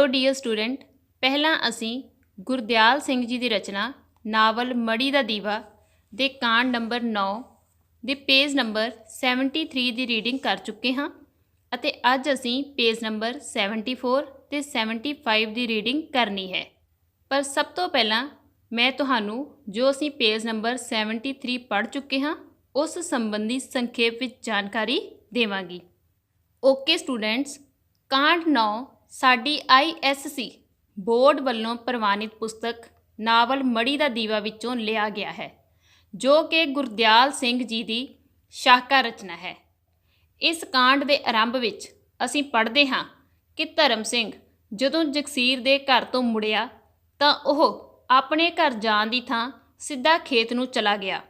Dear student, ਪਹਿਲਾਂ ਅਸੀਂ ਗੁਰਦਿਆਲ ਸਿੰਘ ਜੀ ਦੀ ਰਚਨਾ novel ਮੜੀ ਦਾ ਦੀਵਾ ਦੇ ਕਾਂਡ ਨੰਬਰ 9 ਦੇ ਪੇਜ ਨੰਬਰ 73 ਦੀ ਰੀਡਿੰਗ ਕਰ ਚੁੱਕੇ ਹਾਂ ਅਤੇ ਅੱਜ ਅਸੀਂ ਪੇਜ ਨੰਬਰ 74 ਤੇ 75 ਦੀ ਰੀਡਿੰਗ ਕਰਨੀ ਹੈ। ਪਰ ਸਭ ਤੋਂ ਪਹਿਲਾਂ ਮੈਂ ਤੁਹਾਨੂੰ ਜੋ ਅਸੀਂ ਪੇਜ ਨੰਬਰ 73 ਪੜ੍ਹ ਚੁੱਕੇ ਹਾਂ ਉਸ ਸੰਬੰਧੀ ਸੰਖੇਪ ਵਿੱਚ ਜਾਣਕਾਰੀ ਦੇਵਾਂਗੀ। ਓਕੇ ਸਟੂਡੈਂਟਸ, ਕਾਂਡ 9 ਸਾਡੀ ISC ਬੋਰਡ ਵੱਲੋਂ ਪ੍ਰਵਾਨਿਤ ਪੁਸਤਕ ਨਾਵਲ ਮੜੀ ਦਾ ਦੀਵਾ ਵਿੱਚੋਂ ਲਿਆ ਗਿਆ ਹੈ, ਜੋ ਕਿ ਗੁਰਦਿਆਲ ਸਿੰਘ ਜੀ ਦੀ ਸ਼ਾਹਕਾਰ ਰਚਨਾ ਹੈ। ਇਸ ਕਾਂਡ ਦੇ ਆਰੰਭ ਵਿੱਚ ਅਸੀਂ ਪੜ੍ਹਦੇ ਹਾਂ ਕਿ ਧਰਮ ਸਿੰਘ ਜਦੋਂ ਜਗਸੀਰ ਦੇ ਘਰ ਤੋਂ ਮੁੜਿਆ ਤਾਂ ਉਹ ਆਪਣੇ ਘਰ ਜਾਣ ਦੀ ਥਾਂ ਸਿੱਧਾ ਖੇਤ ਨੂੰ ਚਲਾ ਗਿਆ।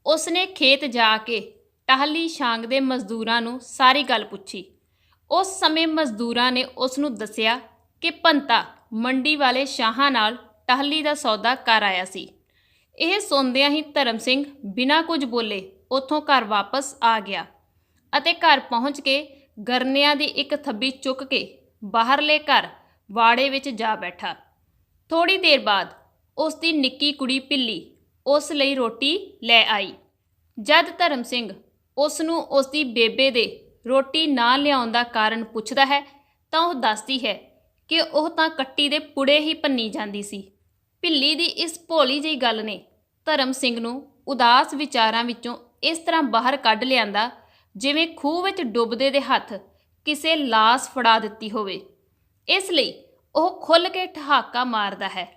ਉਸਨੇ ਖੇਤ ਜਾ ਕੇ ਟਾਹਲੀ ਛਾਂਗ ਦੇ ਮਜ਼ਦੂਰਾਂ ਨੂੰ ਸਾਰੀ ਗੱਲ ਪੁੱਛੀ। ਉਸ ਸਮੇਂ ਮਜ਼ਦੂਰਾਂ ਨੇ ਉਸ ਨੂੰ ਦੱਸਿਆ ਕਿ ਭੰਤਾ ਮੰਡੀ ਵਾਲੇ ਸ਼ਾਹਾਂ ਨਾਲ ਟਾਹਲੀ ਦਾ ਸੌਦਾ ਕਰ ਆਇਆ ਸੀ। ਇਹ ਸੁਣਦਿਆਂ ਹੀ ਧਰਮ ਸਿੰਘ ਬਿਨਾਂ ਕੁਝ ਬੋਲੇ ਉੱਥੋਂ ਘਰ ਵਾਪਸ ਆ ਗਿਆ ਅਤੇ ਘਰ ਪਹੁੰਚ ਕੇ ਗਰਨਿਆਂ ਦੀ ਇੱਕ ਥੱਬੀ ਚੁੱਕ ਕੇ ਬਾਹਰਲੇ ਘਰ ਵਾੜੇ ਵਿੱਚ ਜਾ ਬੈਠਾ। ਥੋੜ੍ਹੀ ਦੇਰ ਬਾਅਦ ਉਸ ਦੀ ਨਿੱਕੀ ਕੁੜੀ ਪਿੱਲੀ ਉਸ ਲਈ ਰੋਟੀ ਲੈ ਆਈ। ਜਦ ਧਰਮ ਸਿੰਘ ਉਸ ਨੂੰ ਉਸ ਦੀ ਬੇਬੇ ਦੇ ਰੋਟੀ ਨਾ ਲਿਆਉਣ ਦਾ ਕਾਰਨ ਪੁੱਛਦਾ ਹੈ ਤਾਂ ਉਹ ਦੱਸਦੀ ਹੈ ਕਿ ਉਹ ਤਾਂ ਕੱਟੀ ਦੇ ਪੁੜੇ ਹੀ ਭੰਨੀ ਜਾਂਦੀ ਸੀ। ਪਿੱਲੀ ਦੀ ਇਸ ਭੋਲੀ ਜਿਹੀ ਗੱਲ ਨੇ ਧਰਮ ਸਿੰਘ ਨੂੰ ਉਦਾਸ ਵਿਚਾਰਾਂ ਵਿੱਚੋਂ ਇਸ ਤਰ੍ਹਾਂ ਬਾਹਰ ਕੱਢ ਲਿਆਂਦਾ ਜਿਵੇਂ ਖੂਹ ਵਿੱਚ ਡੁੱਬਦੇ ਦੇ ਹੱਥ ਕਿਸੇ ਲਾਸ਼ ਫੜਾ ਦਿੱਤੀ ਹੋਵੇ। ਇਸ ਲਈ ਉਹ ਖੁੱਲ੍ਹ ਕੇ ਠਹਾਕਾ ਮਾਰਦਾ ਹੈ।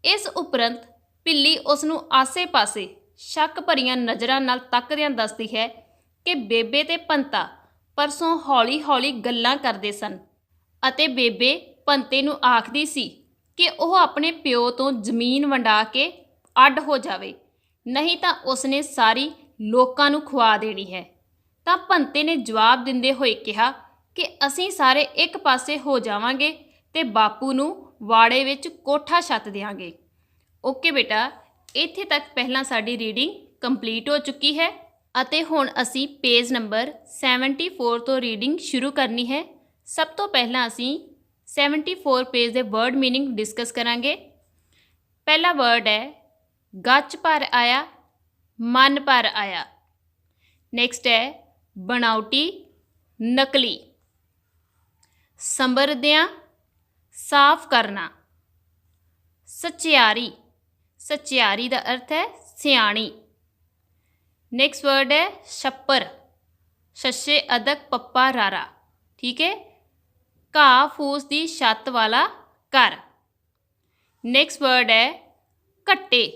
ਇਸ ਉਪਰੰਤ ਪਿੱਲੀ ਉਸ ਨੂੰ ਆਸੇ-ਪਾਸੇ ਸ਼ੱਕ ਭਰੀਆਂ ਨਜ਼ਰਾਂ ਨਾਲ ਤੱਕਦਿਆਂ ਦੱਸਦੀ ਹੈ ਕਿ ਬੇਬੇ ਤੇ ਭੰਤਾ ਪਰਸੋਂ ਹੌਲੀ-ਹੌਲੀ ਗੱਲਾਂ ਕਰਦੇ ਸਨ ਅਤੇ ਬੇਬੇ ਭੰਤੇ ਨੂੰ ਆਖਦੀ ਸੀ ਕਿ ਉਹ ਆਪਣੇ ਪਿਓ ਤੋਂ ਜ਼ਮੀਨ ਵੰਡਾ ਕੇ ਅੱਡ ਹੋ ਜਾਵੇ, ਨਹੀਂ ਤਾਂ ਉਸਨੇ ਸਾਰੀ ਲੋਕਾਂ ਨੂੰ ਖੁਆ ਦੇਣੀ ਹੈ। ਤਾਂ ਭੰਤੇ ਨੇ ਜਵਾਬ ਦਿੰਦੇ ਹੋਏ ਕਿਹਾ ਕਿ ਅਸੀਂ ਸਾਰੇ ਇੱਕ ਪਾਸੇ ਹੋ ਜਾਵਾਂਗੇ ਤੇ ਬਾਪੂ ਨੂੰ ਵਾੜੇ ਵਿੱਚ ਕੋਠਾ ਛੱਤ ਦਿਆਂਗੇ। ਓਕੇ ਬੇਟਾ, ਇੱਥੇ ਤੱਕ ਪਹਿਲਾਂ ਸਾਡੀ ਰੀਡਿੰਗ ਕੰਪਲੀਟ ਹੋ ਚੁੱਕੀ ਹੈ ਅਤੇ ਹੁਣ ਅਸੀਂ ਪੇਜ ਨੰਬਰ 74 ਤੋਂ ਰੀਡਿੰਗ ਸ਼ੁਰੂ ਕਰਨੀ ਹੈ। ਸਭ ਤੋਂ ਪਹਿਲਾਂ ਅਸੀਂ 74 ਪੇਜ ਦੇ ਵਰਡ ਮੀਨਿੰਗ ਡਿਸਕਸ ਕਰਾਂਗੇ। ਪਹਿਲਾ ਵਰਡ ਹੈ ਗੱਚ ਭਰ ਆਇਆ, ਮਨ ਭਰ ਆਇਆ। ਨੈਕਸਟ ਹੈ ਬਣਾਉਟੀ, ਨਕਲੀ। ਸੰਬਰਦਿਆਂ, ਸਾਫ਼ ਕਰਨਾ। ਸਚਿਆਰੀ, ਸਚਿਆਰੀ ਦਾ ਅਰਥ ਹੈ ਸਿਆਣੀ। ਨੈਕਸਟ ਵਰਡ ਹੈ ਛੱਪਰ, ਛੱਛੇ ਅਦਕ ਪੱਪਾ ਰਾਰਾ। ਠੀਕ ਹੈ, ਘਾਹ ਫੂਸ ਦੀ ਛੱਤ ਵਾਲਾ ਘਰ। ਨੈਕਸਟ ਵਰਡ ਹੈ ਘੱਟੇ,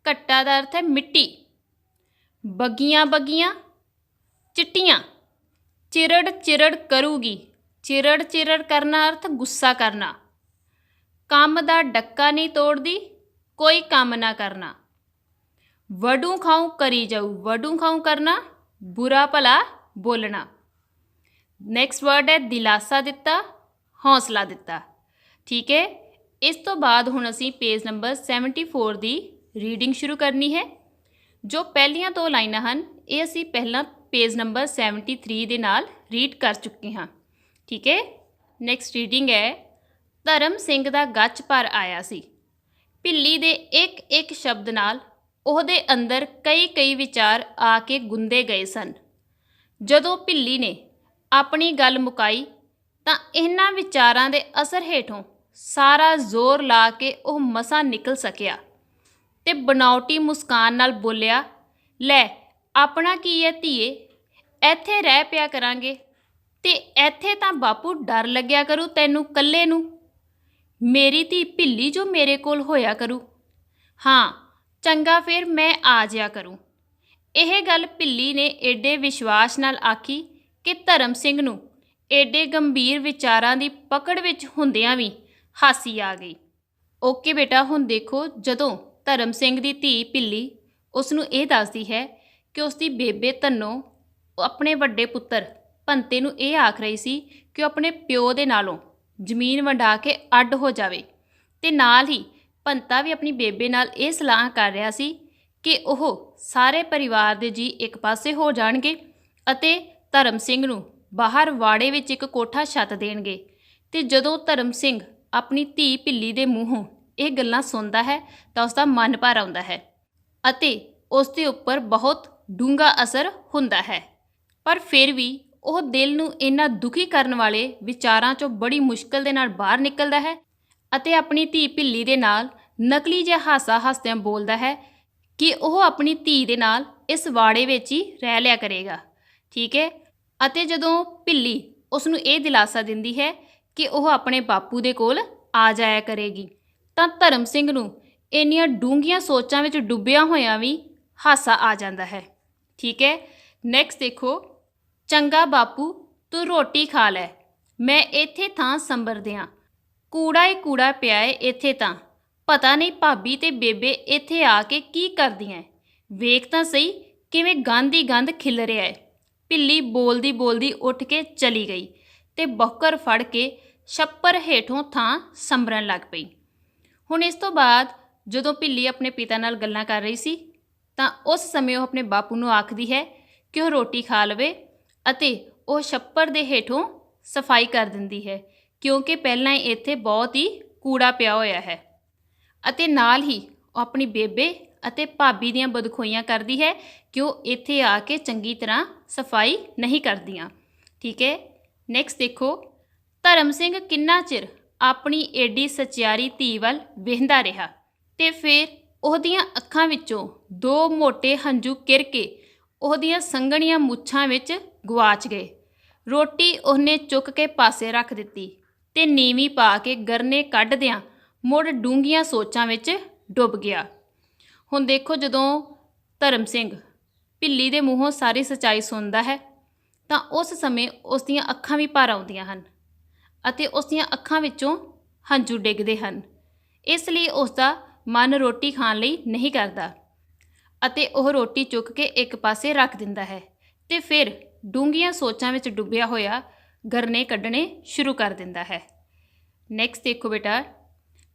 ਘੱਟਾ ਦਾ ਅਰਥ ਹੈ ਮਿੱਟੀ। ਬੱਗੀਆਂ ਬੱਗੀਆਂ, ਚਿੱਟੀਆਂ। ਚਿਰੜ ਚਿਰੜ ਕਰੂਗੀ, ਚਿਰੜ ਚਿਰੜ ਕਰਨਾ ਅਰਥ ਗੁੱਸਾ ਕਰਨਾ। ਕੰਮ ਦਾ ਡੱਕਾ ਨਹੀਂ ਤੋੜਦੀ, ਕੋਈ ਕੰਮ ਨਾ ਕਰਨਾ। ਵਡੂ ਖਾਊ ਕਰੀ ਜਾਊ, ਵਡੂ ਖਾਊ ਕਰਨਾ ਬੁਰਾ ਭਲਾ ਬੋਲਣਾ। ਨੈਕਸਟ ਵਰਡ ਹੈ ਦਿਲਾਸਾ ਦਿੱਤਾ, ਹੌਸਲਾ ਦਿੱਤਾ। ਠੀਕ ਹੈ, ਇਸ ਤੋਂ ਬਾਅਦ ਹੁਣ ਅਸੀਂ ਪੇਜ ਨੰਬਰ 74 ਦੀ ਰੀਡਿੰਗ ਸ਼ੁਰੂ ਕਰਨੀ ਹੈ। ਜੋ ਪਹਿਲੀਆਂ ਦੋ ਲਾਈਨਾਂ ਹਨ ਇਹ ਅਸੀਂ ਪਹਿਲਾਂ ਪੇਜ ਨੰਬਰ 73 ਦੇ ਨਾਲ ਰੀਡ ਕਰ ਚੁੱਕੇ ਹਾਂ। ਠੀਕ ਹੈ, ਨੈਕਸਟ ਰੀਡਿੰਗ ਹੈ ਧਰਮ ਸਿੰਘ ਦਾ ਗੱਚ ਭਰ ਆਇਆ ਸੀ। ਪਿੱਲੀ ਦੇ ਇੱਕ ਇੱਕ ਸ਼ਬਦ ਨਾਲ ਉਹਦੇ ਅੰਦਰ ਕਈ ਕਈ ਵਿਚਾਰ ਆ ਕੇ ਗੁੰਦੇ ਗਏ ਸਨ। ਜਦੋਂ ਪਿੱਲੀ ਨੇ ਆਪਣੀ ਗੱਲ ਮੁਕਾਈ ਤਾਂ ਇਹਨਾਂ ਵਿਚਾਰਾਂ ਦੇ ਅਸਰ ਹੇਠੋਂ ਸਾਰਾ ਜ਼ੋਰ ਲਾ ਕੇ ਉਹ ਮਸਾਂ ਨਿਕਲ ਸਕਿਆ ਤੇ ਬਣਾਉਟੀ ਮੁਸਕਾਨ ਨਾਲ ਬੋਲਿਆ, ਲੈ ਆਪਣਾ ਕੀ ਹੈ ਧੀਏ, ਇੱਥੇ ਰਹਿ ਪਿਆ ਕਰਾਂਗੇ ਤੇ ਇੱਥੇ ਤਾਂ ਬਾਪੂ ਡਰ ਲੱਗਿਆ ਕਰੂ ਤੈਨੂੰ ਇਕੱਲੇ ਨੂੰ। ਮੇਰੀ ਧੀ ਪਿੱਲੀ ਜੋ ਮੇਰੇ ਕੋਲ ਹੋਇਆ ਕਰੂ। ਹਾਂ ਚੰਗਾ, ਫਿਰ ਮੈਂ ਆ ਜਿਆ ਕਰੂੰ। ਇਹ ਗੱਲ ਪਿੱਲੀ ਨੇ ਏਡੇ ਵਿਸ਼ਵਾਸ ਨਾਲ ਆਖੀ ਕਿ ਧਰਮ ਸਿੰਘ ਨੂੰ ਏਡੇ ਗੰਭੀਰ ਵਿਚਾਰਾਂ ਦੀ ਪਕੜ ਵਿੱਚ ਹੁੰਦਿਆਂ ਵੀ ਹਾਸੀ ਆ ਗਈ। ਓਕੇ ਬੇਟਾ, ਹੁਣ ਦੇਖੋ ਜਦੋਂ ਧਰਮ ਸਿੰਘ ਦੀ ਧੀ ਪਿੱਲੀ ਉਸ ਨੂੰ ਇਹ ਦੱਸਦੀ ਹੈ ਕਿ ਉਸ ਦੀ ਬੇਬੇ ਧੰਨੋ ਆਪਣੇ ਵੱਡੇ ਪੁੱਤਰ ਭੰਤੇ ਨੂੰ ਇਹ ਆਖ ਰਹੀ ਸੀ ਕਿ ਉਹ ਆਪਣੇ ਪਿਓ ਦੇ ਨਾਲੋਂ ਜ਼ਮੀਨ ਵੰਡਾ ਕੇ ਅੱਡ ਹੋ ਜਾਵੇ ਤੇ ਨਾਲ ਹੀ ਭੰਤਾ ਵੀ ਆਪਣੀ ਬੇਬੇ ਨਾਲ ਇਹ ਸਲਾਹ ਕਰ ਰਿਹਾ ਸੀ ਕਿ ਉਹ ਸਾਰੇ ਪਰਿਵਾਰ ਦੇ ਜੀਅ ਇੱਕ ਪਾਸੇ ਹੋ ਜਾਣਗੇ ਅਤੇ ਧਰਮ ਸਿੰਘ ਨੂੰ ਬਾਹਰ ਵਾੜੇ ਵਿੱਚ ਇੱਕ ਕੋਠਾ ਛੱਤ ਦੇਣਗੇ ਤੇ ਜਦੋਂ ਧਰਮ ਸਿੰਘ ਆਪਣੀ ਧੀ ਢਿੱਲੀ ਦੇ ਮੂੰਹੋਂ ਇਹ ਗੱਲਾਂ ਸੁਣਦਾ ਹੈ ਤਾਂ ਉਸਦਾ ਮਨ ਭਰ ਆਉਂਦਾ ਹੈ ਅਤੇ ਉਸ ਦੇ ਉੱਪਰ ਬਹੁਤ ਡੂੰਘਾ ਅਸਰ ਹੁੰਦਾ ਹੈ। ਪਰ ਫਿਰ ਵੀ ਉਹ ਦਿਲ ਨੂੰ ਇੰਨਾ ਦੁਖੀ ਕਰਨ ਵਾਲੇ ਵਿਚਾਰਾਂ 'ਚੋਂ ਬੜੀ ਮੁਸ਼ਕਲ ਦੇ ਨਾਲ ਬਾਹਰ ਨਿਕਲਦਾ ਹੈ ਅਤੇ ਆਪਣੀ ਧੀ ਢਿੱਲੀ ਦੇ ਨਾਲ ਨਕਲੀ ਜਿਹਾ ਹਾਸਾ ਹੱਸਦਿਆਂ ਬੋਲਦਾ ਹੈ ਕਿ ਉਹ ਆਪਣੀ ਧੀ ਦੇ ਨਾਲ ਇਸ ਵਾੜੇ ਵਿੱਚ ਹੀ ਰਹਿ ਲਿਆ ਕਰੇਗਾ। ਠੀਕ ਹੈ। ਅਤੇ ਜਦੋਂ ਢਿੱਲੀ ਉਸ ਨੂੰ ਇਹ ਦਿਲਾਸਾ ਦਿੰਦੀ ਹੈ ਕਿ ਉਹ ਆਪਣੇ ਬਾਪੂ ਦੇ ਕੋਲ ਆ ਜਾਇਆ ਕਰੇਗੀ ਤਾਂ ਧਰਮ ਸਿੰਘ ਨੂੰ ਇੰਨੀਆਂ ਡੂੰਘੀਆਂ ਸੋਚਾਂ ਵਿੱਚ ਡੁੱਬਿਆ ਹੋਇਆਂ ਵੀ ਹਾਸਾ ਆ ਜਾਂਦਾ ਹੈ। ਠੀਕ ਹੈ। ਨੈਕਸਟ ਦੇਖੋ, ਚੰਗਾ ਬਾਪੂ ਤੂੰ ਰੋਟੀ ਖਾ ਲੈ, ਮੈਂ ਇੱਥੇ ਥਾਂ ਸੰਭਰਦਿਆਂ, ਕੂੜਾ ਹੀ ਕੂੜਾ ਪਿਆ ਏ ਇੱਥੇ ਤਾਂ, ਪਤਾ ਨਹੀਂ ਭਾਬੀ ਤੇ ਬੇਬੇ ਇੱਥੇ ਆ ਕੇ ਕੀ ਕਰਦੀਆਂ, ਵੇਖ ਤਾਂ ਸਹੀ ਕਿਵੇਂ ਗੰਦ ਹੀ ਗੰਦ ਖਿਲ ਰਿਹਾ ਹੈ। ਢਿੱਲੀ ਬੋਲਦੀ ਬੋਲਦੀ ਉੱਠ ਕੇ ਚਲੀ ਗਈ ਤੇ ਬੌਕਰ ਫੜ ਕੇ ਛੱਪਰ ਹੇਠੋਂ ਥਾਂ ਸੰਭਰਨ ਲੱਗ ਪਈ। ਹੁਣ ਇਸ ਤੋਂ ਬਾਅਦ ਜਦੋਂ ਢਿੱਲੀ ਆਪਣੇ ਪਿਤਾ ਨਾਲ ਗੱਲਾਂ ਕਰ ਰਹੀ ਸੀ ਤਾਂ ਉਸ ਸਮੇਂ ਉਹ ਆਪਣੇ ਬਾਪੂ ਨੂੰ ਆਖਦੀ ਹੈ ਕਿ ਉਹ ਰੋਟੀ ਖਾ ਲਵੇ ਅਤੇ ਉਹ ਛੱਪਰ ਦੇ ਹੇਠੋਂ ਸਫਾਈ ਕਰ ਦਿੰਦੀ ਹੈ ਕਿਉਂਕਿ ਪਹਿਲਾਂ ਹੀ ਇੱਥੇ ਬਹੁਤ ਹੀ ਕੂੜਾ ਪਿਆ ਹੋਇਆ ਹੈ ਅਤੇ ਨਾਲ ਹੀ ਉਹ ਆਪਣੀ ਬੇਬੇ ਅਤੇ ਭਾਬੀ ਦੀਆਂ ਬਦਖੋਈਆਂ ਕਰਦੀ ਹੈ ਕਿ ਉਹ ਇੱਥੇ ਆ ਕੇ ਚੰਗੀ ਤਰ੍ਹਾਂ ਸਫਾਈ ਨਹੀਂ ਕਰਦੀਆਂ। ਠੀਕ ਹੈ। ਨੈਕਸਟ ਦੇਖੋ, ਧਰਮ ਸਿੰਘ ਕਿੰਨਾ ਚਿਰ ਆਪਣੀ ਏਡੀ ਸਚਿਆਰੀ ਧੀ ਵੱਲ ਵੇਖਦਾ ਰਿਹਾ ਤੇ ਫਿਰ ਉਹਦੀਆਂ ਅੱਖਾਂ ਵਿੱਚੋਂ ਦੋ ਮੋਟੇ ਹੰਝੂ ਕਿਰ ਕੇ ਉਹਦੀਆਂ ਸੰਘਣੀਆਂ ਮੁੱਛਾਂ ਵਿੱਚ ਗੁਆਚ ਗਏ। ਰੋਟੀ ਉਹਨੇ ਚੁੱਕ ਕੇ ਪਾਸੇ ਰੱਖ ਦਿੱਤੀ ਤੇ ਨੀਵੀਂ ਪਾ ਕੇ ਗਰਨੇ ਕੱਢਦਿਆਂ ਮੁੜ ਡੂੰਘੀਆਂ ਸੋਚਾਂ ਵਿੱਚ ਡੁੱਬ ਗਿਆ। ਹੁਣ ਦੇਖੋ, ਜਦੋਂ ਧਰਮ ਸਿੰਘ ਢਿੱਲੀ ਦੇ ਮੂੰਹੋਂ ਸਾਰੀ ਸੱਚਾਈ ਸੁਣਦਾ ਹੈ ਤਾਂ ਉਸ ਸਮੇਂ ਉਸ ਦੀਆਂ ਅੱਖਾਂ ਵੀ ਭਰ ਆਉਂਦੀਆਂ ਹਨ ਅਤੇ ਉਸ ਦੀਆਂ ਅੱਖਾਂ ਵਿੱਚੋਂ ਹੰਝੂ ਡਿੱਗਦੇ ਹਨ। ਇਸ ਲਈ ਉਸ ਦਾ ਮਨ ਰੋਟੀ ਖਾਣ ਲਈ ਨਹੀਂ ਕਰਦਾ ਅਤੇ ਉਹ ਰੋਟੀ ਚੁੱਕ ਕੇ ਇੱਕ ਪਾਸੇ ਰੱਖ ਦਿੰਦਾ ਹੈ ਤੇ ਫਿਰ ਡੂੰਘੀਆਂ ਸੋਚਾਂ ਵਿੱਚ ਡੁੱਬਿਆ ਹੋਇਆ ਗਰਨੇ ਕੱਢਣੇ ਸ਼ੁਰੂ ਕਰ ਦਿੰਦਾ ਹੈ। ਨੈਕਸਟ ਦੇਖੋ ਬੇਟਾ,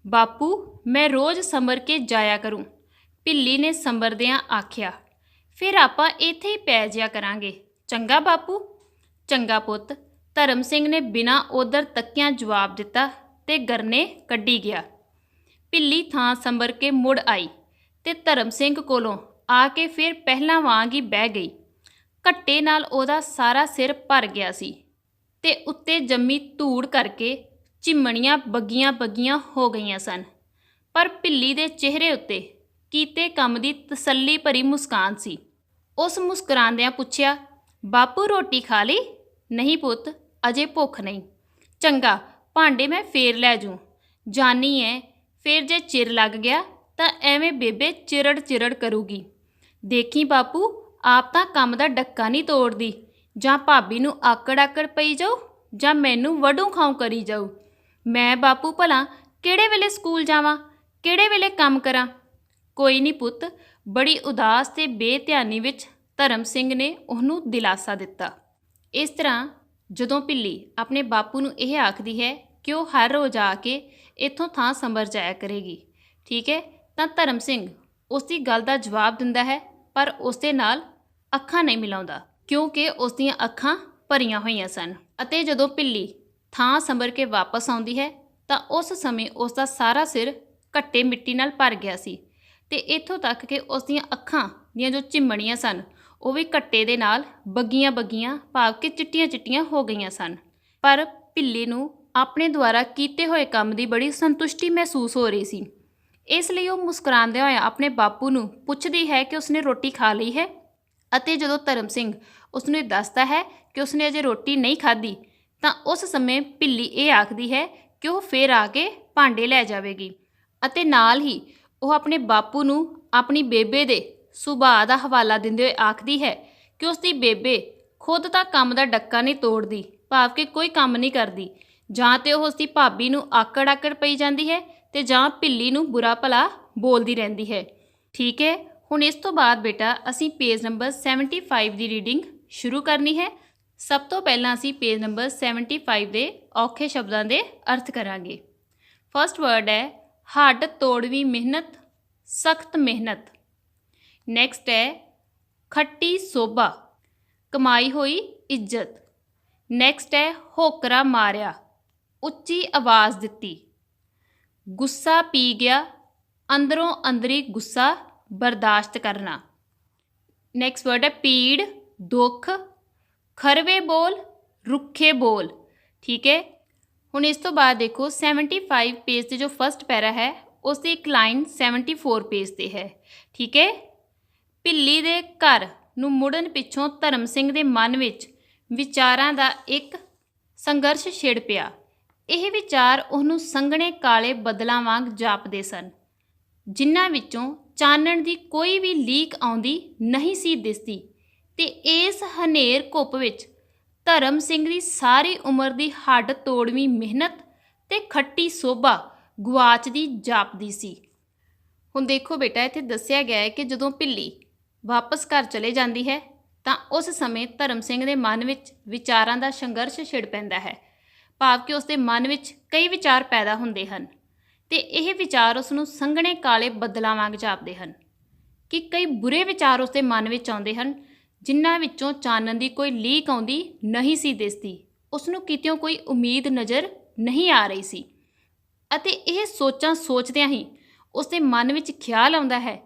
ਬਾਪੂ ਮੈਂ ਰੋਜ਼ ਸੰਭਰ ਕੇ ਜਾਇਆ ਕਰੂੰ, ਢਿੱਲੀ ਨੇ ਸੰਭਰਦਿਆਂ ਆਖਿਆ, ਫਿਰ ਆਪਾਂ ਇੱਥੇ ਹੀ ਪੈ ਜਿਆ ਕਰਾਂਗੇ, ਚੰਗਾ ਬਾਪੂ। ਚੰਗਾ ਪੁੱਤ, ਧਰਮ ਸਿੰਘ ਨੇ ਬਿਨਾਂ ਉਧਰ ਤੱਕਿਆਂ ਜਵਾਬ ਦਿੱਤਾ ਤੇ ਗਰਨੇ ਕੱਢੀ ਗਿਆ। ਢਿੱਲੀ ਥਾਂ ਸੰਭਰ ਕੇ ਮੁੜ ਆਈ ਤੇ ਧਰਮ ਸਿੰਘ ਕੋਲੋਂ ਆ ਕੇ ਫਿਰ ਪਹਿਲਾਂ ਵਾਂਗ ਹੀ ਬਹਿ ਗਈ। ਘੱਟੇ ਨਾਲ ਉਹਦਾ ਸਾਰਾ ਸਿਰ ਭਰ ਗਿਆ ਸੀ ਤੇ ਉੱਤੇ ਜੰਮੀ ਧੂੜ ਕਰਕੇ ਚਿਮਣੀਆਂ ਬੱਗੀਆਂ ਬੱਗੀਆਂ ਹੋ ਗਈਆਂ ਸਨ। ਪਰ ਢਿੱਲੀ ਦੇ ਚਿਹਰੇ ਉੱਤੇ ਕੀਤੇ ਕੰਮ ਦੀ ਤਸੱਲੀ ਭਰੀ ਮੁਸਕਾਨ ਸੀ। ਉਸ ਮੁਸਕਰਾਉਂਦਿਆਂ ਪੁੱਛਿਆ, ਬਾਪੂ ਰੋਟੀ ਖਾ ਲਈ? ਨਹੀਂ ਪੁੱਤ, ਅਜੇ ਭੁੱਖ ਨਹੀਂ। ਚੰਗਾ, ਭਾਂਡੇ ਮੈਂ ਫੇਰ ਲੈ ਜੂੰ, ਜਾਨੀ ਐ, ਫਿਰ ਜੇ ਚਿਰ ਲੱਗ ਗਿਆ ਤਾਂ ਐਵੇਂ ਬੇਬੇ ਚਿਰੜ ਚਿਰੜ ਕਰੂਗੀ। ਦੇਖੀ ਬਾਪੂ, ਆਪ ਤਾਂ ਕੰਮ ਦਾ ਡੱਕਾ ਨਹੀਂ ਤੋੜਦੀ, ਜਾਂ ਭਾਬੀ ਨੂੰ ਆਕੜ ਆਕੜ ਪਈ ਜਾਊ ਜਾਂ ਮੈਨੂੰ ਵਢੂ ਖਾਊ ਕਰੀ ਜਾਊ। ਮੈਂ ਬਾਪੂ ਭਲਾ ਕਿਹੜੇ ਵੇਲੇ ਸਕੂਲ ਜਾਵਾਂ, ਕਿਹੜੇ ਵੇਲੇ ਕੰਮ ਕਰਾਂ? ਕੋਈ ਨਹੀਂ ਪੁੱਤ, ਬੜੀ ਉਦਾਸ ਤੇ ਬੇਧਿਆਨੀ ਵਿੱਚ ਧਰਮ ਸਿੰਘ ਨੇ ਉਹਨੂੰ ਦਿਲਾਸਾ ਦਿੱਤਾ। ਇਸ ਤਰ੍ਹਾਂ ਜਦੋਂ ਢਿੱਲੀ ਆਪਣੇ ਬਾਪੂ ਨੂੰ ਇਹ ਆਖਦੀ ਹੈ ਕਿ ਉਹ ਹਰ ਰੋਜ਼ ਆ ਕੇ ਇੱਥੋਂ ਥਾਂ ਸੰਭਰ ਜਾਇਆ ਕਰੇਗੀ, ਠੀਕ ਹੈ, ਤਾਂ ਧਰਮ ਸਿੰਘ ਉਸ ਦੀ ਗੱਲ ਦਾ ਜਵਾਬ ਦਿੰਦਾ ਹੈ ਪਰ ਉਸ ਦੇ ਨਾਲ ਅੱਖਾਂ ਨਹੀਂ ਮਿਲਾਉਂਦਾ ਕਿਉਂਕਿ ਉਸ ਦੀਆਂ ਅੱਖਾਂ ਭਰੀਆਂ ਹੋਈਆਂ ਸਨ। ਅਤੇ ਜਦੋਂ ਢਿੱਲੀ ਥਾਂ ਸੰਭਰ ਕੇ ਵਾਪਸ ਆਉਂਦੀ ਹੈ ਤਾਂ ਉਸ ਸਮੇਂ ਉਸ ਦਾ ਸਾਰਾ ਸਿਰ ਘੱਟੇ ਮਿੱਟੀ ਨਾਲ ਭਰ ਗਿਆ ਸੀ ਤੇ ਇੱਥੋਂ ਤੱਕ ਕਿ ਉਸ ਦੀਆਂ ਅੱਖਾਂ ਦੀਆਂ ਜੋ ਚਿਮਣੀਆਂ ਸਨ ਉਹ ਵੀ ਘੱਟੇ ਦੇ ਨਾਲ ਬੱਗੀਆਂ ਬੱਗੀਆਂ ਭਾਵ ਕਿ ਚਿੱਟੀਆਂ ਚਿੱਟੀਆਂ ਹੋ ਗਈਆਂ ਸਨ। ਪਰ ਢਿੱਲੀ ਨੂੰ ਆਪਣੇ ਦੁਆਰਾ ਕੀਤੇ ਹੋਏ ਕੰਮ ਦੀ ਬੜੀ ਸੰਤੁਸ਼ਟੀ ਮਹਿਸੂਸ ਹੋ ਰਹੀ ਸੀ। ਇਸ ਲਈ ਉਹ ਮੁਸਕਰਾਉਂਦੇ ਹੋਏ ਆਪਣੇ ਬਾਪੂ ਨੂੰ ਪੁੱਛਦੀ ਹੈ ਕਿ ਉਸਨੇ ਰੋਟੀ ਖਾ ਲਈ ਹੈ ਅਤੇ ਜਦੋਂ ਧਰਮ ਸਿੰਘ ਉਸਨੂੰ ਇਹ ਦੱਸਦਾ ਹੈ ਕਿ ਉਸਨੇ ਅਜੇ ਰੋਟੀ ਨਹੀਂ ਖਾਧੀ ਤਾਂ ਉਸ ਸਮੇਂ ਢਿੱਲੀ ਇਹ ਆਖਦੀ ਹੈ ਕਿ ਉਹ ਫਿਰ ਆ ਕੇ ਭਾਂਡੇ ਲੈ ਜਾਵੇਗੀ ਅਤੇ ਨਾਲ ਹੀ ਉਹ ਆਪਣੇ ਬਾਪੂ ਨੂੰ ਆਪਣੀ ਬੇਬੇ ਦੇ ਸੁਭਾਅ ਦਾ ਹਵਾਲਾ ਦਿੰਦੇ ਹੋਏ ਆਖਦੀ ਹੈ ਕਿ ਉਸ ਦੀ ਬੇਬੇ ਖੁਦ ਤਾਂ ਕੰਮ ਦਾ ਡੱਕਾ ਨਹੀਂ ਤੋੜਦੀ ਭਾਵ ਕਿ ਕੋਈ ਕੰਮ ਨਹੀਂ ਕਰਦੀ, ਜਾਂ ਤਾਂ ਉਹ ਉਸ ਦੀ ਭਾਬੀ ਨੂੰ ਆਕੜ ਆਕੜ ਪਈ ਜਾਂਦੀ ਹੈ ਤੇ ਜਾਂ ਢਿੱਲੀ ਨੂੰ ਬੁਰਾ ਭਲਾ ਬੋਲਦੀ ਰਹਿੰਦੀ ਹੈ। ਠੀਕ ਹੈ। ਹੁਣ ਇਸ ਤੋਂ ਬਾਅਦ ਬੇਟਾ ਅਸੀਂ ਪੇਜ ਨੰਬਰ 75 ਦੀ ਰੀਡਿੰਗ ਸ਼ੁਰੂ ਕਰਨੀ ਹੈ। ਸਭ ਤੋਂ ਪਹਿਲਾਂ ਅਸੀਂ ਪੇਜ ਨੰਬਰ 75 ਦੇ ਔਖੇ ਸ਼ਬਦਾਂ ਦੇ ਅਰਥ ਕਰਾਂਗੇ। ਫਸਟ ਵਰਡ ਹੈ ਹੱਡ ਤੋੜਵੀਂ ਮਿਹਨਤ, ਸਖਤ ਮਿਹਨਤ। ਨੈਕਸਟ ਹੈ ਖੱਟੀ ਸੋਭਾ, ਕਮਾਈ ਹੋਈ ਇੱਜ਼ਤ। ਨੈਕਸਟ ਹੈ ਹੋਕਰਾ ਮਾਰਿਆ, ਉੱਚੀ ਆਵਾਜ਼ ਦਿੱਤੀ। ਗੁੱਸਾ ਪੀ ਗਿਆ, ਅੰਦਰੋਂ ਅੰਦਰੀ ਗੁੱਸਾ ਬਰਦਾਸ਼ਤ ਕਰਨਾ। ਨੈਕਸਟ ਵਰਡ ਹੈ ਪੀੜ, ਦੁੱਖ, ਖਰਵੇ ਬੋਲ, ਰੁੱਖੇ ਬੋਲ। ਠੀਕ ਹੈ। ਹੁਣ ਇਸ ਤੋਂ ਬਾਅਦ ਦੇਖੋ 75 ਪੇਜ ਤੇ ਜੋ ਫਸਟ ਪੈਰਾ ਹੈ ਉਸ ਦੀ ਇੱਕ ਲਾਈਨ 74 ਪੇਜ ਤੇ ਹੈ। ਠੀਕ ਹੈ। ਭਿੱਲੀ ਦੇ ਘਰ ਨੂੰ ਮੁੜਨ ਪਿੱਛੋਂ ਧਰਮ ਸਿੰਘ ਦੇ ਮਨ ਵਿੱਚ ਵਿਚਾਰਾਂ ਦਾ ਇੱਕ ਸੰਘਰਸ਼ ਛਿੜ ਪਿਆ। ਇਹ ਵਿਚਾਰ ਉਹਨੂੰ ਸੰਘਣੇ ਕਾਲੇ ਬੱਦਲਾਂ ਵਾਂਗ ਜਾਪਦੇ ਸਨ, ਜਿਨ੍ਹਾਂ ਵਿੱਚੋਂ ਚਾਨਣ ਦੀ ਕੋਈ ਵੀ ਲੀਕ ਆਉਂਦੀ ਨਹੀਂ ਸੀ ਦਿਸਦੀ। ਤੇ ਇਸ ਹਨੇਰ ਘੁੱਪ ਵਿੱਚ ਧਰਮ ਸਿੰਘ ਦੀ ਸਾਰੀ ਉਮਰ ਦੀ ਹੱਡ ਤੋੜਵੀਂ ਮਿਹਨਤ ਤੇ ਖੱਟੀ ਸੋਭਾ ਗੁਆਚਦੀ ਜਾਪਦੀ ਸੀ। ਹੁਣ ਦੇਖੋ ਬੇਟਾ, ਇੱਥੇ ਦੱਸਿਆ ਗਿਆ ਹੈ ਕਿ ਜਦੋਂ ਭਿੱਲੀ ਵਾਪਸ ਘਰ ਚਲੇ ਜਾਂਦੀ ਹੈ ਤਾਂ ਉਸ ਸਮੇਂ ਧਰਮ ਸਿੰਘ ਦੇ ਮਨ ਵਿੱਚ ਵਿਚਾਰਾਂ ਦਾ ਸੰਘਰਸ਼ ਛਿੜ ਪੈਂਦਾ ਹੈ। ਭਾਵ ਕਿ ਉਸ ਦੇ ਮਨ ਵਿੱਚ ਕਈ ਵਿਚਾਰ ਪੈਦਾ ਹੁੰਦੇ ਹਨ ਤੇ ਇਹ ਵਿਚਾਰ ਉਸ ਨੂੰ ਸੰਘਣੇ ਕਾਲੇ ਬੱਦਲਾਂ ਵਾਂਗ ਜਾਪਦੇ ਹਨ ਕਿ ਕਈ ਬੁਰੇ ਵਿਚਾਰ ਉਸ ਦੇ ਮਨ ਵਿੱਚ ਆਉਂਦੇ ਹਨ, ਜਿਨ੍ਹਾਂ ਵਿੱਚੋਂ ਚਾਨਣ ਦੀ ਕੋਈ ਲੀਕ ਆਉਂਦੀ ਨਹੀਂ ਸੀ ਦਿਸਦੀ। ਉਸ ਨੂੰ ਕਿਤਿਓਂ ਕੋਈ ਉਮੀਦ ਨਜ਼ਰ ਨਹੀਂ ਆ ਰਹੀ ਸੀ ਅਤੇ ਇਹ ਸੋਚਾਂ ਸੋਚਦਿਆਂ ਹੀ ਉਸ ਦੇ ਮਨ ਵਿੱਚ ਖਿਆਲ ਆਉਂਦਾ ਹੈ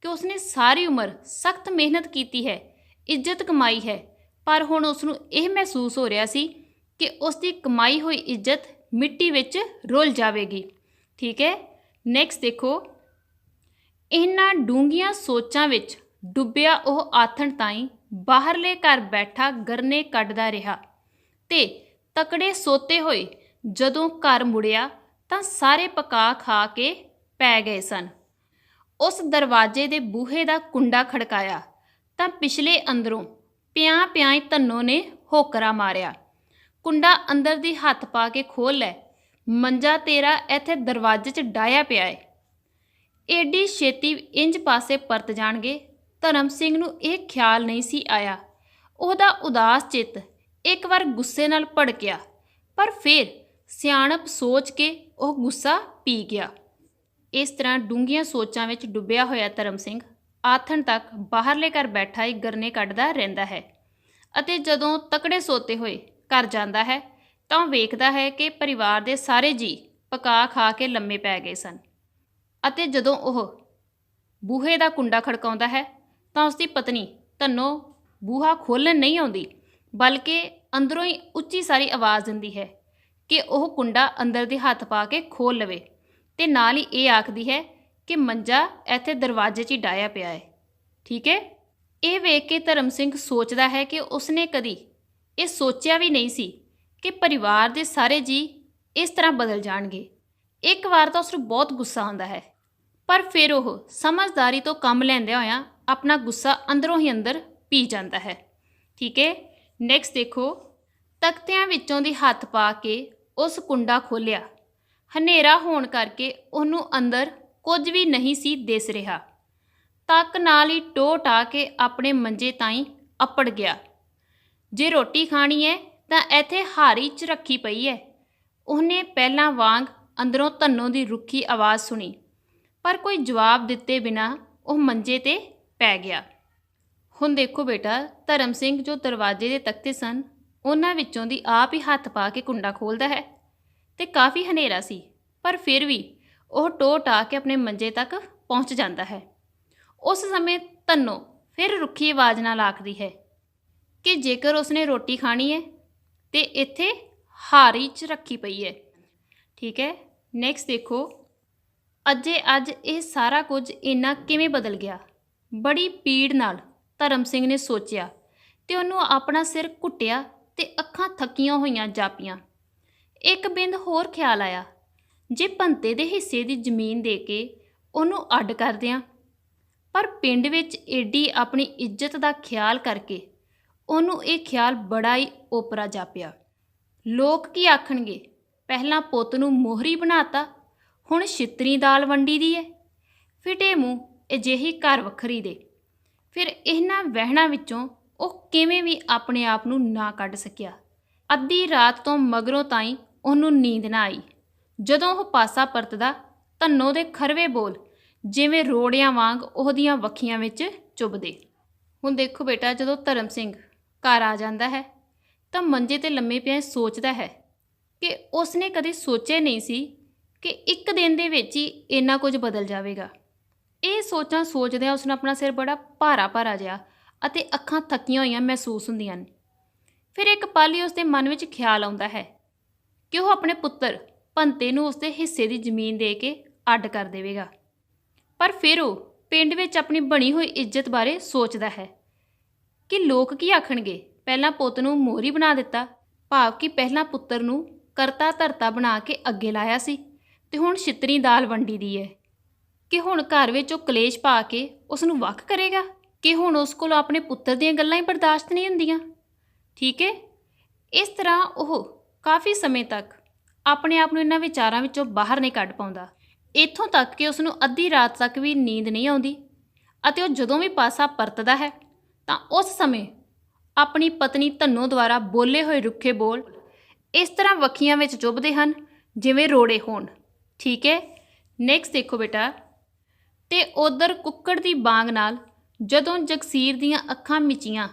ਕਿ ਉਸਨੇ ਸਾਰੀ ਉਮਰ ਸਖਤ ਮਿਹਨਤ ਕੀਤੀ ਹੈ, ਇੱਜ਼ਤ ਕਮਾਈ ਹੈ, ਪਰ ਹੁਣ ਉਸ ਨੂੰ ਇਹ ਮਹਿਸੂਸ ਹੋ ਰਿਹਾ ਸੀ ਕਿ ਉਸ ਦੀ ਕਮਾਈ ਹੋਈ ਇੱਜ਼ਤ ਮਿੱਟੀ ਵਿੱਚ ਰੁਲ ਜਾਵੇਗੀ। ਠੀਕ ਹੈ। ਨੈਕਸਟ ਦੇਖੋ, ਇਹਨਾਂ ਡੂੰਘੀਆਂ ਸੋਚਾਂ ਵਿੱਚ ਡੁੱਬਿਆ ਉਹ ਆਥਣ ਤਾਈਂ ਬਾਹਰਲੇ ਘਰ ਬੈਠਾ ਗਰਨੇ ਕੱਢਦਾ ਰਿਹਾ ਤੇ ਤਕੜੇ ਸੋਤੇ ਹੋਏ ਜਦੋਂ ਘਰ ਮੁੜਿਆ ਤਾਂ ਸਾਰੇ ਪਕਾ ਖਾ ਕੇ ਪੈ ਗਏ ਸਨ। ਉਸ ਦਰਵਾਜ਼ੇ ਦੇ ਬੂਹੇ ਦਾ ਕੁੰਡਾ ਖੜਕਾਇਆ ਤਾਂ ਪਿਛਲੇ ਅੰਦਰੋਂ ਪਿਆਂ ਹੀ ਧੰਨੋ ਨੇ ਹੋਕਰਾ ਮਾਰਿਆ, ਕੁੰਡਾ ਅੰਦਰ ਦੀ ਹੱਥ ਪਾ ਕੇ ਖੋਲ੍ਹ ਲੈ, ਮੰਜਾ ਤੇਰਾ ਇੱਥੇ ਦਰਵਾਜ਼ੇ 'ਚ ਡਾਇਆ ਪਿਆ ਏ। ਏਡੀ ਛੇਤੀ ਇੰਜ ਪਾਸੇ ਪਰਤ ਜਾਣਗੇ, ਧਰਮ ਸਿੰਘ ਨੂੰ ਇਹ ਖਿਆਲ ਨਹੀਂ ਸੀ ਆਇਆ। ਉਹਦਾ ਉਦਾਸ ਚਿੱਤ ਇੱਕ ਵਾਰ ਗੁੱਸੇ ਨਾਲ ਭੜਕਿਆ, ਪਰ ਫਿਰ ਸਿਆਣਪ ਸੋਚ ਕੇ ਉਹ ਗੁੱਸਾ ਪੀ ਗਿਆ। ਇਸ ਤਰ੍ਹਾਂ ਡੂੰਘੀਆਂ ਸੋਚਾਂ ਵਿੱਚ ਡੁੱਬਿਆ ਹੋਇਆ ਧਰਮ ਸਿੰਘ ਆਥਣ ਤੱਕ ਬਾਹਰਲੇ ਘਰ ਬੈਠਾ ਹੀ ਗਰਨੇ ਕੱਢਦਾ ਰਹਿੰਦਾ ਹੈ ਅਤੇ ਜਦੋਂ ਤਕੜੇ ਸੋਤੇ ਹੋਏ ਘਰ ਜਾਂਦਾ ਹੈ ਤਾਂ ਉਹ ਵੇਖਦਾ ਹੈ ਕਿ ਪਰਿਵਾਰ ਦੇ ਸਾਰੇ ਜੀਅ ਪਕਾ ਖਾ ਕੇ ਲੰਮੇ ਪੈ ਗਏ ਸਨ ਅਤੇ ਜਦੋਂ ਉਹ ਬੂਹੇ ਦਾ ਕੁੰਡਾ ਖੜਕਾਉਂਦਾ ਹੈ ਤਾਂ ਉਸਦੀ ਪਤਨੀ ਧੰਨੋ ਬੂਹਾ ਖੋਲ੍ਹਣ ਨਹੀਂ ਆਉਂਦੀ, ਬਲਕਿ ਅੰਦਰੋਂ ਹੀ ਉੱਚੀ ਸਾਰੀ ਆਵਾਜ਼ ਦਿੰਦੀ ਹੈ ਕਿ ਉਹ ਕੁੰਡਾ ਅੰਦਰ ਦੇ ਹੱਥ ਪਾ ਕੇ ਖੋਲ੍ਹ ਲਵੇ ਤੇ ਨਾਲ ਹੀ ਇਹ ਆਖਦੀ ਹੈ ਕਿ ਮੰਜਾ ਇੱਥੇ ਦਰਵਾਜ਼ੇ 'ਚ ਹੀ ਡਾਇਆ ਪਿਆ ਹੈ। ਠੀਕ ਹੈ। ਇਹ ਵੇਖ ਕੇ ਧਰਮ ਸਿੰਘ ਸੋਚਦਾ ਹੈ ਕਿ ਉਸਨੇ ਕਦੀ ਇਹ ਸੋਚਿਆ ਵੀ ਨਹੀਂ ਸੀ ਕਿ ਪਰਿਵਾਰ ਦੇ ਸਾਰੇ ਜੀਅ ਇਸ ਤਰ੍ਹਾਂ ਬਦਲ ਜਾਣਗੇ। ਇੱਕ ਵਾਰ ਤਾਂ ਉਸ ਨੂੰ ਬਹੁਤ ਗੁੱਸਾ ਆਉਂਦਾ ਹੈ, ਪਰ ਫਿਰ ਉਹ ਸਮਝਦਾਰੀ ਤੋਂ ਕੰਮ ਲੈਂਦਿਆਂ ਹੋਇਆਂ ਆਪਣਾ ਗੁੱਸਾ ਅੰਦਰੋਂ ਹੀ ਅੰਦਰ ਪੀ ਜਾਂਦਾ ਹੈ। ਠੀਕ ਹੈ। ਨੈਕਸਟ ਦੇਖੋ, ਤਖਤਿਆਂ ਵਿੱਚੋਂ ਦੀ ਹੱਥ ਪਾ ਕੇ ਉਸ ਕੁੰਡਾ ਖੋਲ੍ਹਿਆ। ਹਨੇਰਾ ਹੋਣ ਕਰਕੇ ਉਹਨੂੰ ਅੰਦਰ ਕੁਝ ਵੀ ਨਹੀਂ ਸੀ ਦਿਸ ਰਿਹਾ। ਤੱਕ ਨਾਲ ਹੀ ਟੋਹ ਟਾ ਕੇ ਆਪਣੇ ਮੰਜੇ ਤਾਈਂ ਅੱਪੜ ਗਿਆ। ਜੇ ਰੋਟੀ ਖਾਣੀ ਹੈ ਤਾਂ ਇੱਥੇ ਹਾਰੀ 'ਚ ਰੱਖੀ ਪਈ ਹੈ। ਉਹਨੇ ਪਹਿਲਾਂ ਵਾਂਗ ਅੰਦਰੋਂ ਧੰਨੋ ਦੀ ਰੁੱਖੀ ਆਵਾਜ਼ ਸੁਣੀ, ਪਰ ਕੋਈ ਜਵਾਬ ਦਿੱਤੇ ਬਿਨਾਂ ਉਹ ਮੰਜੇ 'ਤੇ ਪੈ ਗਿਆ। ਹੁਣ ਦੇਖੋ ਬੇਟਾ, ਧਰਮ ਸਿੰਘ ਜੋ ਦਰਵਾਜ਼ੇ ਦੇ ਤਖਤੇ ਸਨ ਉਹਨਾਂ ਵਿੱਚੋਂ ਦੀ ਆਪ ਹੀ ਹੱਥ ਪਾ ਕੇ ਕੁੰਡਾ ਖੋਲ੍ਹਦਾ ਹੈ ਤੇ ਕਾਫੀ ਹਨੇਰਾ ਸੀ, ਪਰ ਫਿਰ ਵੀ ਉਹ ਟੋਹ ਟਾ ਕੇ ਆਪਣੇ ਮੰਜੇ ਤੱਕ ਪਹੁੰਚ ਜਾਂਦਾ ਹੈ। ਉਸ ਸਮੇਂ ਧੰਨੋ ਫਿਰ ਰੁੱਖੀ ਆਵਾਜ਼ ਨਾਲ ਆਖਦੀ ਹੈ ਕਿ ਜੇਕਰ ਉਸਨੇ ਰੋਟੀ ਖਾਣੀ ਹੈ ਤੇ ਇੱਥੇ ਹਾਰੀ 'ਚ ਰੱਖੀ ਪਈ ਹੈ। ਠੀਕ ਹੈ। ਨੈਕਸਟ ਦੇਖੋ, ਅੱਜ ਇਹ ਸਾਰਾ ਕੁਝ ਇੰਨਾ ਕਿਵੇਂ ਬਦਲ ਗਿਆ। ਬੜੀ ਪੀੜ ਨਾਲ ਧਰਮ ਸਿੰਘ ਨੇ ਸੋਚਿਆ ਤੇ ਉਹਨੂੰ ਆਪਣਾ ਸਿਰ ਘੁੱਟਿਆ ਤੇ ਅੱਖਾਂ ਥੱਕੀਆਂ ਹੋਈਆਂ ਜਾਪੀਆਂ। ਇੱਕ ਬਿੰਦ ਹੋਰ ਖਿਆਲ ਆਇਆ, ਜੇ ਭੰਤੇ ਦੇ ਹਿੱਸੇ ਦੀ ਜ਼ਮੀਨ ਦੇ ਕੇ ਉਹਨੂੰ ਅੱਡ ਕਰ ਦਿਆਂ, ਪਰ ਪਿੰਡ ਵਿੱਚ ਏਡੀ ਆਪਣੀ ਇੱਜ਼ਤ ਦਾ ਖਿਆਲ ਕਰਕੇ ਉਹਨੂੰ ਇਹ ਖਿਆਲ ਬੜਾ ਹੀ ਓਪਰਾ ਜਾਪਿਆ। ਲੋਕ ਕੀ ਆਖਣਗੇ, ਪਹਿਲਾਂ ਪੁੱਤ ਨੂੰ ਮੋਹਰੀ ਬਣਾਤਾ, ਹੁਣ ਛਿੱਤਰੀ ਦਾਲ ਵੰਡੀ ਦੀ ਹੈ। ਫਿਟੇ ਮੂੰਹ ਅਜਿਹੀ ਘਰ ਵੱਖਰੀ ਦੇ। ਫਿਰ ਇਹਨਾਂ ਵਹਿਣਾਂ ਵਿੱਚੋਂ ਉਹ ਕਿਵੇਂ ਵੀ ਆਪਣੇ ਆਪ ਨੂੰ ਨਾ ਕੱਢ ਸਕਿਆ। ਅੱਧੀ ਰਾਤ ਤੋਂ ਮਗਰੋਂ ਤਾਈਂ ਉਹਨੂੰ ਨੀਂਦ ਨਾ ਆਈ। ਜਦੋਂ ਉਹ ਪਾਸਾ ਪਰਤਦਾ, ਧੰਨੋ ਦੇ ਖਰਵੇ ਬੋਲ ਜਿਵੇਂ ਰੋੜਿਆਂ ਵਾਂਗ ਉਹਦੀਆਂ ਵੱਖੀਆਂ ਵਿੱਚ ਚੁੱਭਦੇ। ਹੁਣ ਦੇਖੋ ਬੇਟਾ, ਜਦੋਂ ਧਰਮ ਸਿੰਘ ਘਰ ਆ ਜਾਂਦਾ ਹੈ ਤਾਂ ਮੰਜੇ 'ਤੇ ਲੰਮੇ ਪਿਆ ਸੋਚਦਾ ਹੈ ਕਿ ਉਸਨੇ ਕਦੇ ਸੋਚਿਆ ਨਹੀਂ ਸੀ ਕਿ ਇੱਕ ਦਿਨ ਦੇ ਵਿੱਚ ਹੀ ਇੰਨਾ ਕੁਝ ਬਦਲ ਜਾਵੇਗਾ। ਇਹ ਸੋਚਾਂ ਸੋਚਦਿਆਂ ਉਸਨੂੰ ਆਪਣਾ ਸਿਰ ਬੜਾ ਭਾਰਾ ਜਿਹਾ ਅਤੇ ਅੱਖਾਂ ਥੱਕੀਆਂ ਹੋਈਆਂ ਮਹਿਸੂਸ ਹੁੰਦੀਆਂ ਨੇ। ਫਿਰ ਇੱਕ ਪਲ ਹੀ ਉਸਦੇ ਮਨ ਵਿੱਚ ਖਿਆਲ ਆਉਂਦਾ ਹੈ ਕਿ ਉਹ ਆਪਣੇ ਪੁੱਤਰ ਭੰਤੇ ਨੂੰ ਉਸਦੇ ਹਿੱਸੇ ਦੀ ਜ਼ਮੀਨ ਦੇ ਕੇ ਅੱਡ ਕਰ ਦੇਵੇਗਾ। ਪਰ ਫਿਰ ਉਹ ਪਿੰਡ ਵਿੱਚ ਆਪਣੀ ਬਣੀ ਹੋਈ ਇੱਜ਼ਤ ਬਾਰੇ ਸੋਚਦਾ ਹੈ ਕਿ ਲੋਕ ਕੀ ਆਖਣਗੇ। ਪਹਿਲਾਂ ਪੁੱਤ ਨੂੰ ਮੋਹਰੀ ਬਣਾ ਦਿੱਤਾ, ਭਾਵ ਕਿ ਪਹਿਲਾਂ ਪੁੱਤਰ ਨੂੰ ਕਰਤਾ ਧਰਤਾ ਬਣਾ ਕੇ ਅੱਗੇ ਲਾਇਆ ਸੀ ਤੇ ਹੁਣ ਛਿੱਤਰੀ ਦਾਲ ਵੰਡੀ ਦੀ ਹੈ ਕਿ ਹੁਣ ਘਰ ਵਿੱਚ ਉਹ ਕਲੇਸ਼ ਪਾ ਕੇ ਉਸ ਨੂੰ ਵੱਖ ਕਰੇਗਾ ਕਿ ਹੁਣ ਉਸ ਕੋਲ ਆਪਣੇ ਪੁੱਤਰ ਦੀਆਂ ਗੱਲਾਂ ਹੀ ਬਰਦਾਸ਼ਤ ਨਹੀਂ ਹੁੰਦੀਆਂ। ਠੀਕ ਹੈ, ਇਸ ਤਰ੍ਹਾਂ ਉਹ ਕਾਫੀ ਸਮੇਂ ਤੱਕ ਆਪਣੇ ਆਪ ਨੂੰ ਇਹਨਾਂ ਵਿਚਾਰਾਂ ਵਿੱਚੋਂ ਬਾਹਰ ਨਹੀਂ ਕੱਢ ਪਾਉਂਦਾ। ਇੱਥੋਂ ਤੱਕ ਕਿ ਉਸ ਨੂੰ ਅੱਧੀ ਰਾਤ ਤੱਕ ਵੀ ਨੀਂਦ ਨਹੀਂ ਆਉਂਦੀ ਅਤੇ ਉਹ ਜਦੋਂ ਵੀ ਪਾਸਾ ਪਰਤਦਾ ਹੈ ਤਾਂ ਉਸ ਸਮੇਂ ਆਪਣੀ ਪਤਨੀ ਧੰਨੋ ਦੁਆਰਾ ਬੋਲੇ ਹੋਏ ਰੁੱਖੇ ਬੋਲ ਇਸ ਤਰ੍ਹਾਂ ਵੱਖੀਆਂ ਵਿੱਚ ਚੁੱਭਦੇ ਹਨ ਜਿਵੇਂ ਰੋੜੇ ਹੋਣ। ਠੀਕ ਹੈ, ਨੈਕਸਟ ਦੇਖੋ ਬੇਟਾ। ਤੇ ਉਧਰ ਕੁੱਕੜ ਦੀ ਬਾਂਗ ਨਾਲ ਜਦੋਂ ਜਗਸੀਰ ਦੀਆਂ ਅੱਖਾਂ ਮਿਚੀਆਂ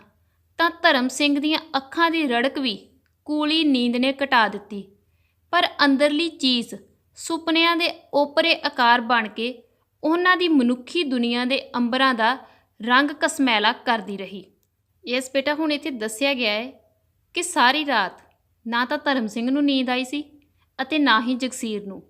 ਤਾਂ ਧਰਮ ਸਿੰਘ ਦੀਆਂ ਅੱਖਾਂ ਦੀ ਰੜਕ ਵੀ ਕੂਲੀ ਨੀਂਦ ਨੇ ਘਟਾ ਦਿੱਤੀ, ਪਰ ਅੰਦਰਲੀ ਚੀਜ਼ ਸੁਪਨਿਆਂ ਦੇ ਓਪਰੇ ਆਕਾਰ ਬਣ ਕੇ ਉਹਨਾਂ ਦੀ ਮਨੁੱਖੀ ਦੁਨੀਆ ਦੇ ਅੰਬਰਾਂ ਦਾ ਰੰਗ ਕਸਮੈਲਾ ਕਰਦੀ ਰਹੀ। ਯੈਸ ਬੇਟਾ, ਹੁਣ ਇੱਥੇ ਦੱਸਿਆ ਗਿਆ ਹੈ ਕਿ ਸਾਰੀ ਰਾਤ ਨਾ ਤਾਂ ਧਰਮ ਸਿੰਘ ਨੂੰ ਨੀਂਦ ਆਈ ਸੀ ਅਤੇ ਨਾ ਹੀ ਜਗਸੀਰ ਨੂੰ,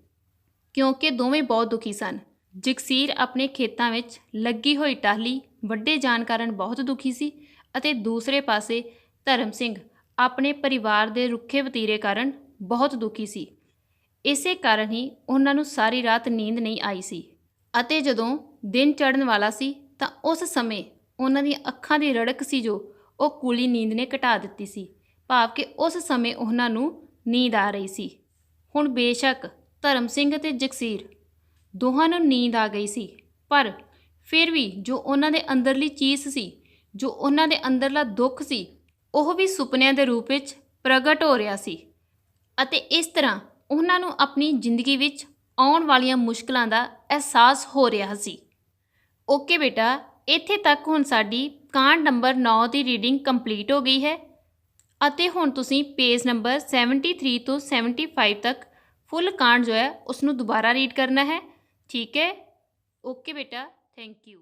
ਕਿਉਂਕਿ ਦੋਵੇਂ ਬਹੁਤ ਦੁਖੀ ਸਨ। ਜਗਸੀਰ ਆਪਣੇ ਖੇਤਾਂ ਵਿੱਚ ਲੱਗੀ ਹੋਈ ਟਾਹਲੀ ਵੱਡੇ ਜਾਣ ਕਾਰਨ ਬਹੁਤ ਦੁਖੀ ਸੀ ਅਤੇ ਦੂਸਰੇ ਪਾਸੇ ਧਰਮ ਸਿੰਘ ਆਪਣੇ ਪਰਿਵਾਰ ਦੇ ਰੁੱਖੇ ਵਤੀਰੇ ਕਾਰਨ ਬਹੁਤ ਦੁਖੀ ਸੀ। ਇਸੇ ਕਾਰਨ ਹੀ ਉਹਨਾਂ ਨੂੰ ਸਾਰੀ ਰਾਤ ਨੀਂਦ ਨਹੀਂ ਆਈ ਸੀ ਅਤੇ ਜਦੋਂ ਦਿਨ ਚੜ੍ਹਨ ਵਾਲਾ ਸੀ ਤਾਂ ਉਸ ਸਮੇਂ ਉਹਨਾਂ ਦੀਆਂ ਅੱਖਾਂ ਦੀ ਰੜਕ ਸੀ ਜੋ ਉਹ ਕੂਲੀ ਨੀਂਦ ਨੇ ਘਟਾ ਦਿੱਤੀ ਸੀ, ਭਾਵ ਕਿ ਉਸ ਸਮੇਂ ਉਹਨਾਂ ਨੂੰ ਨੀਂਦ ਆ ਰਹੀ ਸੀ। ਹੁਣ ਬੇਸ਼ੱਕ ਧਰਮ ਸਿੰਘ ਅਤੇ ਜਗਸੀਰ ਦੋਹਾਂ ਨੂੰ ਨੀਂਦ ਆ ਗਈ ਸੀ, ਪਰ ਫਿਰ ਵੀ ਜੋ ਉਹਨਾਂ ਦੇ ਅੰਦਰਲੀ ਚੀਜ਼ ਸੀ, ਜੋ ਉਹਨਾਂ ਦੇ ਅੰਦਰਲਾ ਦੁੱਖ ਸੀ, ਉਹ ਵੀ ਸੁਪਨਿਆਂ ਦੇ ਰੂਪ ਵਿੱਚ ਪ੍ਰਗਟ ਹੋ ਰਿਹਾ ਸੀ ਅਤੇ ਇਸ ਤਰ੍ਹਾਂ ਉਹਨਾਂ ਨੂੰ ਆਪਣੀ ਜ਼ਿੰਦਗੀ ਵਿੱਚ ਆਉਣ ਵਾਲੀਆਂ ਮੁਸ਼ਕਲਾਂ ਦਾ ਅਹਿਸਾਸ ਹੋ ਰਿਹਾ ਸੀ। ਓਕੇ ਬੇਟਾ, ਇੱਥੇ ਤੱਕ ਹੁਣ ਸਾਡੀ ਕਾਂਡ ਨੰਬਰ 9 ਦੀ ਰੀਡਿੰਗ ਕੰਪਲੀਟ ਹੋ ਗਈ ਹੈ ਅਤੇ ਹੁਣ ਤੁਸੀਂ ਪੇਜ ਨੰਬਰ 73 ਤੋਂ 75 ਤੱਕ ਫੁੱਲ ਕਾਂਡ ਜੋ ਹੈ ਉਸ ਨੂੰ ਦੁਬਾਰਾ ਰੀਡ ਕਰਨਾ ਹੈ। ਠੀਕ ਹੈ, ਓਕੇ ਬੇਟਾ, ਥੈਂਕ ਯੂ।